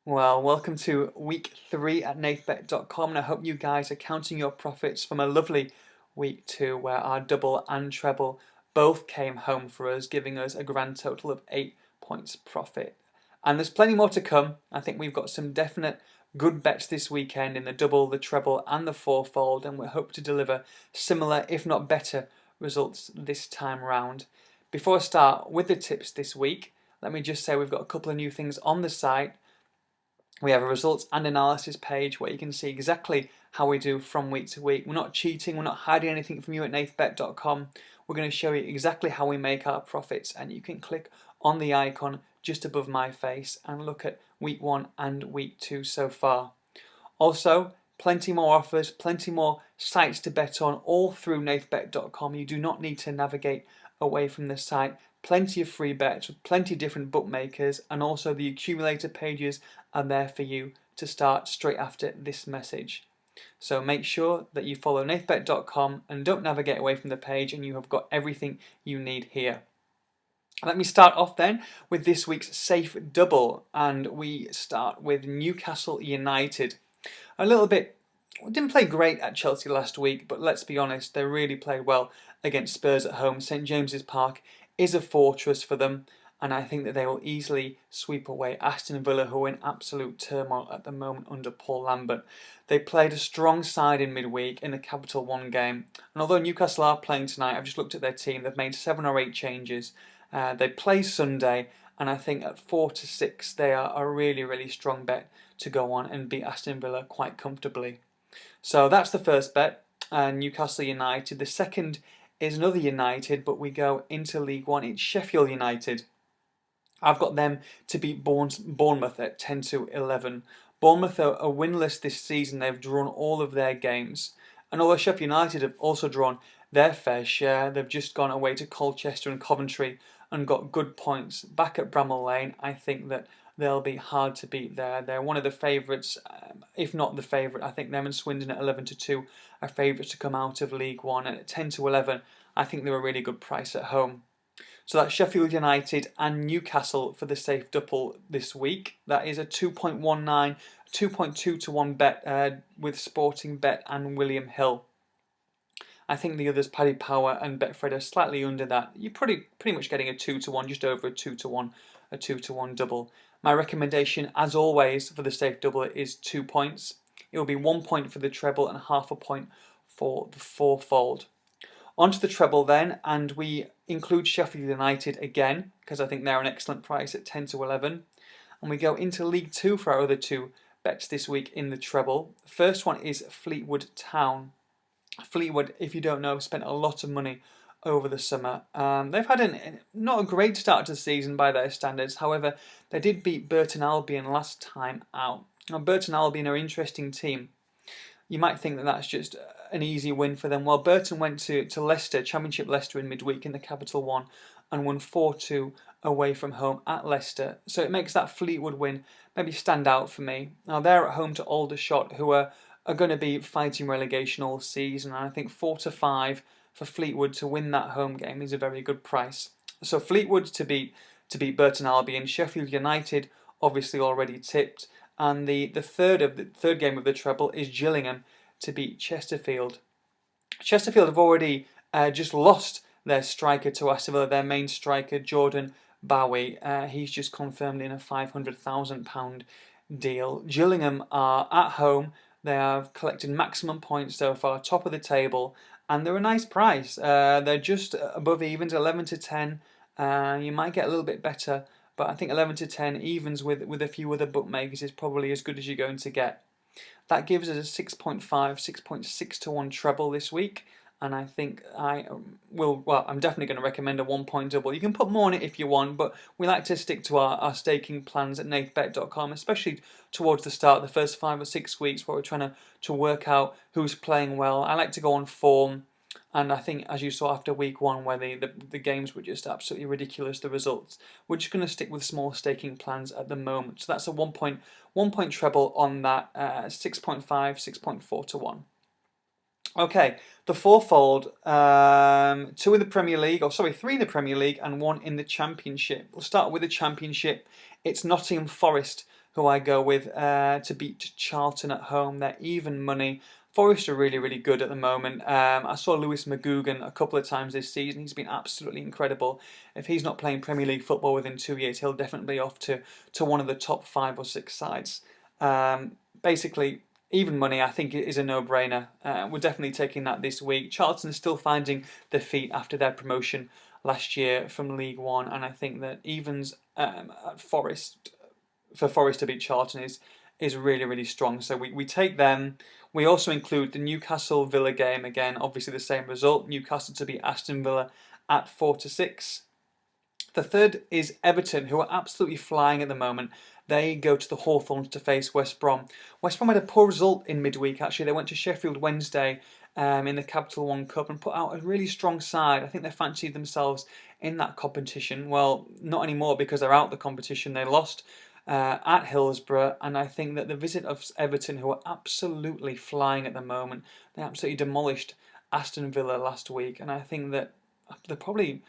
Well, welcome to week 3 at Nathbet.com, and I hope you guys are counting your profits from a lovely week 2 where our double and treble both came home for us, giving us a grand total of 8 points profit. And there's plenty more to come. I think we've got some definite good bets this weekend in the double, the treble, and the fourfold, and we hope to deliver similar, if not better, results this time round. Before I start with the tips this week, let me just say we've got a couple of new things on the site. We have a results and analysis page where you can see exactly how we do from week to week. We're not cheating, we're not hiding anything from you at nathbet.com. We're going to show you exactly how we make our profits, and you can click on the icon just above my face and look at week 1 and week 2 so far. Also, plenty more offers, plenty more sites to bet on all through nathbet.com. You do not need to navigate away from the site. Plenty of free bets with plenty of different bookmakers, and also the accumulator pages are there for you to start straight after this message. So make sure that you follow nathbet.com and don't navigate away from the page, and you have got everything you need here. Let me start off then with this week's safe double, and we start with Newcastle United. A little bit, didn't play great at Chelsea last week, but let's be honest, they really played well against Spurs at home. St James's Park is a fortress for them, and I think that they will easily sweep away Aston Villa, who are in absolute turmoil at the moment under Paul Lambert. They played a strong side in midweek in the Capital One game, and although Newcastle are playing tonight, I've just looked at their team. They've made 7 or 8 changes. They play Sunday, and I think at 4-6 they are a really, really strong bet to go on and beat Aston Villa quite comfortably. So that's the first bet, Newcastle United. The second is another United, but we go into League One. It's Sheffield United. I've got them to beat Bournemouth at 10-11. Bournemouth are winless this season. They've drawn all of their games. And although Sheffield United have also drawn their fair share, they've just gone away to Colchester and Coventry and got good points. Back at Bramall Lane, I think that they'll be hard to beat there. They're one of the favourites, if not the favourite. I think them and Swindon at 11-2 are favourites to come out of League One. And at 10-11, I think they're a really good price at home. So that's Sheffield United and Newcastle for the safe double this week. That is a 2.19, 2.2 to 1 bet with Sporting Bet and William Hill. I think the others, Paddy Power and Betfred, are slightly under that. You're pretty much getting a 2 to 1, just over a 2 to 1, a 2 to 1 double. My recommendation, as always, for the safe double is 2 points. It will be 1 point for the treble and half a point for the fourfold. On to the treble then, and we include Sheffield United again, because I think they're an excellent price at 10-11. And we go into League 2 for our other 2 bets this week in the treble. The first one is Fleetwood Town. Fleetwood, if you don't know, spent a lot of money over the summer. They've had not a great start to the season by their standards. However, they did beat Burton Albion last time out. Now, Burton Albion are an interesting team. You might think that that's just an easy win for them. Well, Burton went to Leicester, Championship Leicester in midweek in the Capital One, and won 4-2 away from home at Leicester. So it makes that Fleetwood win maybe stand out for me. Now, they're at home to Aldershot, who are going to be fighting relegation all season, and I think 4-5 for Fleetwood to win that home game is a very good price. So Fleetwood to beat Burton Albion, Sheffield United obviously already tipped, and the third game of the treble is Gillingham to beat Chesterfield. Chesterfield have already just lost their striker to Aston Villa, their main striker Jordan Bowie. He's just confirmed in a £500,000 deal. Gillingham are at home. They have collected maximum points so far, top of the table, and they're a nice price. They're just above evens, 11-10. You might get a little bit better, but I think 11-10 evens with a few other bookmakers is probably as good as you're going to get. That gives us a 6.5, 6.6 to 1 treble this week, and I think I'm definitely going to recommend a 1 point double. You can put more on it if you want, but we like to stick to our staking plans at nathbet.com, especially towards the start, the first 5 or 6 weeks where we're trying to work out who's playing well. I like to go on form, and I think, as you saw after week 1, where the games were just absolutely ridiculous, the results, we're just going to stick with small staking plans at the moment. So that's a 1 point treble on that, 6.5, 6.4 to 1. Okay, the fourfold, 2 in the Premier League, 3 in the Premier League and 1 in the Championship. We'll start with the Championship. It's Nottingham Forest who I go with to beat Charlton at home. They're even money. Forest are really, really good at the moment. I saw Lewis McGugan a couple of times this season. He's been absolutely incredible. If he's not playing Premier League football within 2 years, he'll definitely be off to one of the top 5 or 6 sides. Basically, even money, I think, is a no-brainer. We're definitely taking that this week. Charlton is still finding their feet after their promotion last year from League One, and I think that evens at Forest for Forest to beat Charlton is really, really strong. So we take them. We also include the Newcastle Villa game again. Obviously, the same result. Newcastle to beat Aston Villa at 4-6. The third is Everton, who are absolutely flying at the moment. They go to the Hawthorns to face West Brom. West Brom had a poor result in midweek, actually. They went to Sheffield Wednesday in the Capital One Cup and put out a really strong side. I think they fancied themselves in that competition. Well, not anymore because they're out the competition. They lost at Hillsborough, and I think that the visit of Everton, who are absolutely flying at the moment, they absolutely demolished Aston Villa last week, and I think that they're probably,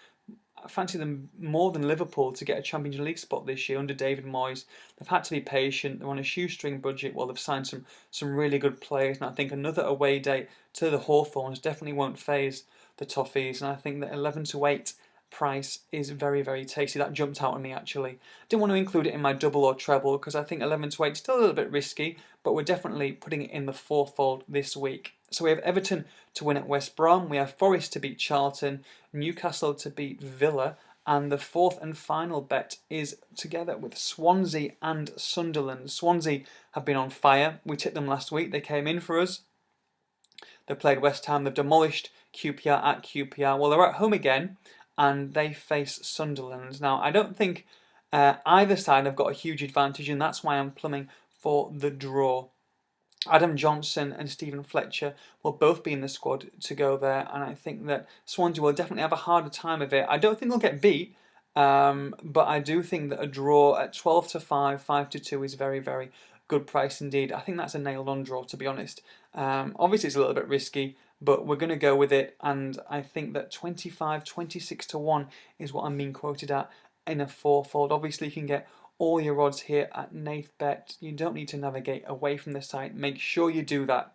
I fancy them more than Liverpool to get a Champions League spot this year under David Moyes. They've had to be patient. They're on a shoestring budget. Well, they've signed some really good players, and I think another away day to the Hawthorns definitely won't faze the Toffees. And I think that 11-8 price is very, very tasty. That jumped out at me actually. Didn't want to include it in my double or treble because I think 11-8 is still a little bit risky, but we're definitely putting it in the fourfold this week. So we have Everton to win at West Brom, we have Forest to beat Charlton, Newcastle to beat Villa, and the fourth and final bet is together with Swansea and Sunderland. Swansea have been on fire. We tipped them last week. They came in for us. They played West Ham. They've demolished QPR at QPR. Well, they're at home again, and they face Sunderland. Now, I don't think either side have got a huge advantage, and that's why I'm plumbing for the draw. Adam Johnson and Stephen Fletcher will both be in the squad to go there, and I think that Swansea will definitely have a harder time of it. I don't think they'll get beat, but I do think that a draw at 12-5, 5-2 is very, very good price indeed. I think that's a nailed-on draw, to be honest. Obviously, it's a little bit risky, but we're going to go with it, and I think that 25, 26-1 is what I'm being quoted at in a fourfold. Obviously, you can get all your odds here at Nathbet. You don't need to navigate away from the site. Make sure you do that.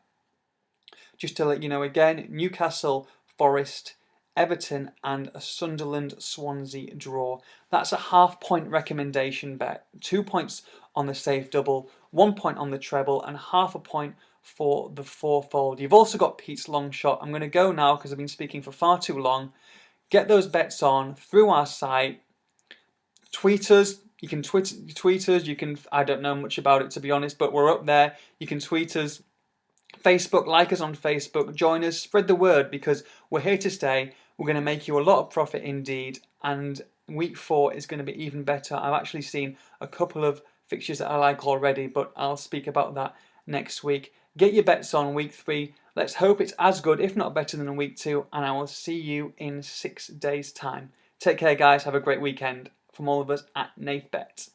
Just to let you know again, Newcastle, Forest, Everton and a Sunderland Swansea draw. That's a half-point recommendation bet. 2 points on the safe double, 1 point on the treble and half a point for the fourfold. You've also got Pete's long shot. I'm going to go now because I've been speaking for far too long. Get those bets on through our site. Tweet us. You can tweet us. You can, I don't know much about it to be honest, but we're up there. You can tweet us. Facebook, like us on Facebook. Join us. Spread the word because we're here to stay. We're going to make you a lot of profit indeed. And week 4 is going to be even better. I've actually seen a couple of fixtures that I like already, but I'll speak about that next week. Get your bets on week 3. Let's hope it's as good, if not better than week 2. And I will see you in 6 days' time. Take care, guys. Have a great weekend. From all of us at Nathbet.